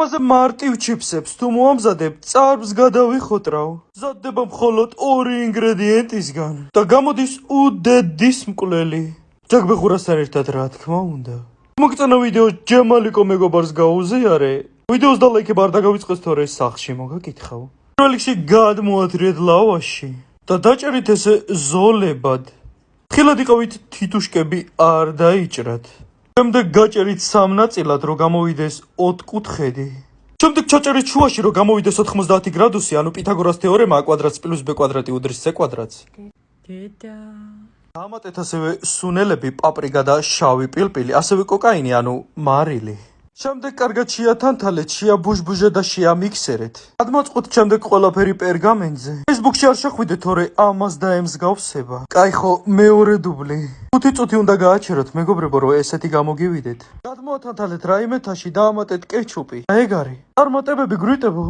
მასე მარტივ ჩიფსებს თუ მოამზადებ, წარბს გადავიხოტრავ. მზადდება მხოლოდ 2 ინგრედიენტისგან და გამოდის უდედის მკვლელი. ჯაგბეხურასთან ერთად რა თქმა უნდა. მოგწონა ვიდეო ჯემალიკო მეგობარს გაუზიარე. ვიდეოს და ლაიქება არ დაგავიწყეს თორე სახლში მოგაკითხავ. პირველ რიგში გადმოადრიეთ ლავაში და დაჭერით ესე ზოლებად. ხილად იყავით თითუშკები არ დაიჭრათ. შემდეგ გაჭერით 3 ნაწილად, რომ გამოვიდეს 4 კუთხედი. შემდეგ ჩაჭერით შუაში, რომ გამოვიდეს 90 გრადუსი, ანუ პითაგორას თეორემა a კვადრატს პლუს b კვადრატი უდრის c კვადრატს. დამატეთ ასევე სუნელები, პაპრიკა და შავი პილპილი, ასევე კოკაინი, ანუ მარილი. შემდეგ კარგად შეათანთალეთ, შეაბუჟბუჟეთ და შეამიქსერეთ. გადმოაწყვეთ შემდეგ ყველაფერი პერგამენტზე. ფეისბუქში არ შეხვიდეთ, თორე ამას დაემსგავსება. კაი ხო, მეორე დუბლი. 5 წუთი უნდა გააჩეროთ, მეგობრებო, რომ ესეთი გამოგივიდეთ. გადმოათანთალეთ რაიმე თაში, დაამატეთ კეჩუპი. ეგ არის. წარმატებები გვიტებო.